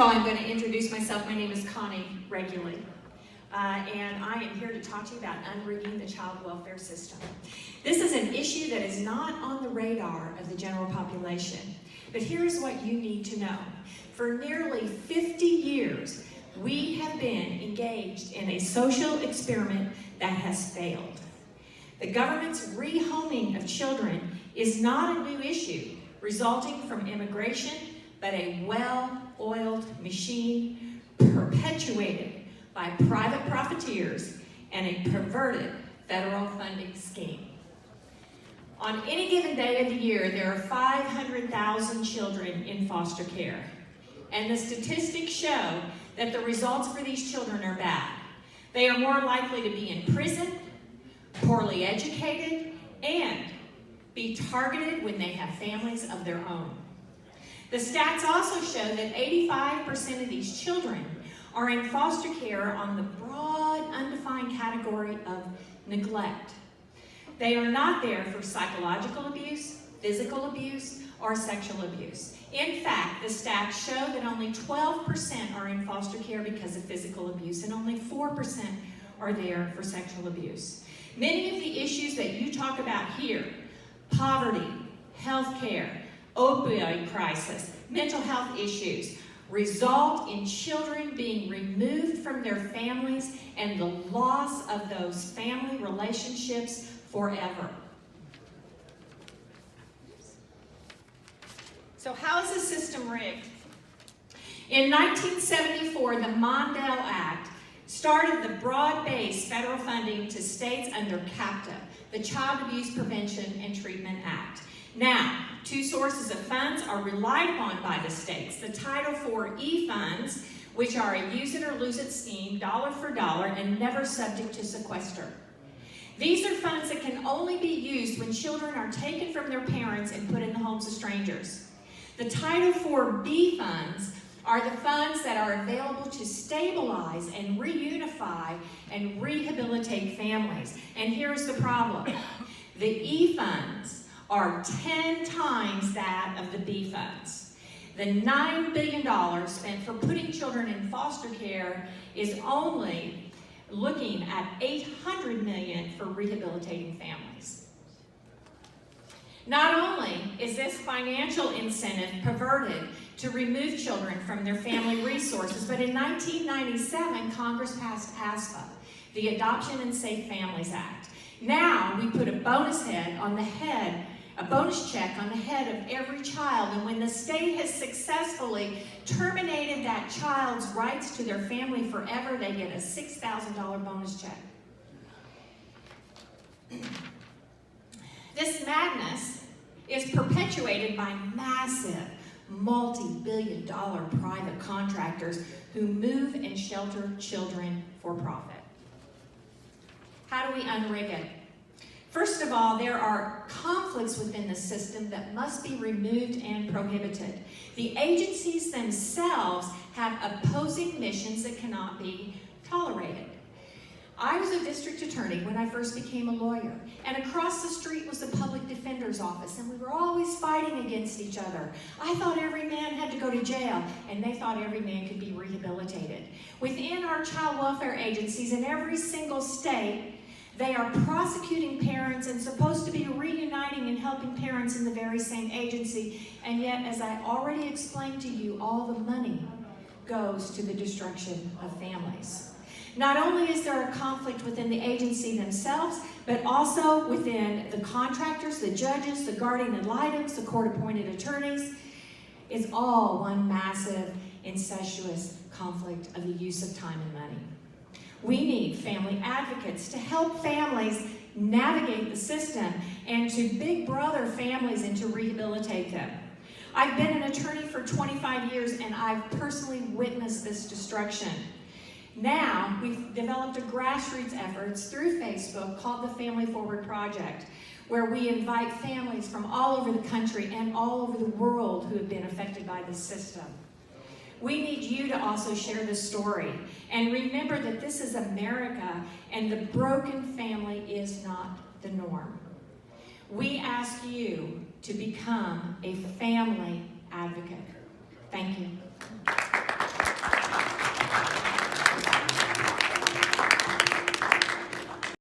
all, I'm going to introduce myself. My name is Connie Reguli, and I am here to talk to you about unrigging the child welfare system. This is an issue that is not on the radar of the general population, but here's what you need to know. For nearly 50 years, we have been engaged in a social experiment that has failed. The government's rehoming of children is not a new issue resulting from immigration, but a well-oiled machine perpetuated by private profiteers and a perverted federal funding scheme. On any given day of the year, there are 500,000 children in foster care, and the statistics show that the results for these children are bad. They are more likely to be in prison, poorly educated, and be targeted when they have families of their own. The stats also show that 85% of these children are in foster care on the broad, undefined category of neglect. They are not there for psychological abuse, physical abuse, or sexual abuse. In fact, the stats show that only 12% are in foster care because of physical abuse, and only 4% are there for sexual abuse. Many of the issues that you talk about here, poverty, health care, opioid crisis, mental health issues, result in children being removed from their families and the loss of those family relationships forever. So how is the system rigged? In 1974, the Mondale Act started the broad-based federal funding to states under CAPTA, the Child Abuse Prevention and Treatment Act. Now, two sources of funds are relied upon by the states. The Title IV funds, which are a use it or lose it scheme, dollar for dollar, and never subject to sequester. These are funds that can only be used when children are taken from their parents and put in the homes of strangers. The Title IV funds are the funds that are available to stabilize and reunify and rehabilitate families. And here's the problem. The E funds are 10 times that of the B funds. The $9 billion spent for putting children in foster care is only looking at $800 million for rehabilitating families. Not only is this financial incentive perverted to remove children from their family resources, but in 1997, Congress passed ASFA, the Adoption and Safe Families Act. Now we put a bonus check on the head of every child, and when the state has successfully terminated that child's rights to their family forever, they get a $6,000 bonus check. This madness is perpetuated by massive, multi-billion-dollar private contractors who move and shelter children for profit. How do we unrig it? First of all, there are conflicts within the system that must be removed and prohibited. The agencies themselves have opposing missions that cannot be tolerated. I was a district attorney when I first became a lawyer, and across the street was the public defender's office, and we were always fighting against each other. I thought every man had to go to jail, and they thought every man could be rehabilitated. Within our child welfare agencies in every single state, they are prosecuting parents and supposed to be reuniting and helping parents in the very same agency, and yet, as I already explained to you, all the money goes to the destruction of families. Not only is there a conflict within the agency themselves, but also within the contractors, the judges, the guardian ad litems, the court-appointed attorneys. It's all one massive, incestuous conflict of the use of time and money. We need family advocates to help families navigate the system and to big brother families and to rehabilitate them. I've been an attorney for 25 years, and I've personally witnessed this destruction. Now, we've developed a grassroots efforts through Facebook called the Family Forward Project, where we invite families from all over the country and all over the world who have been affected by this system. We need you to also share the story. And remember that this is America, and the broken family is not the norm. We ask you to become a family advocate. Thank you.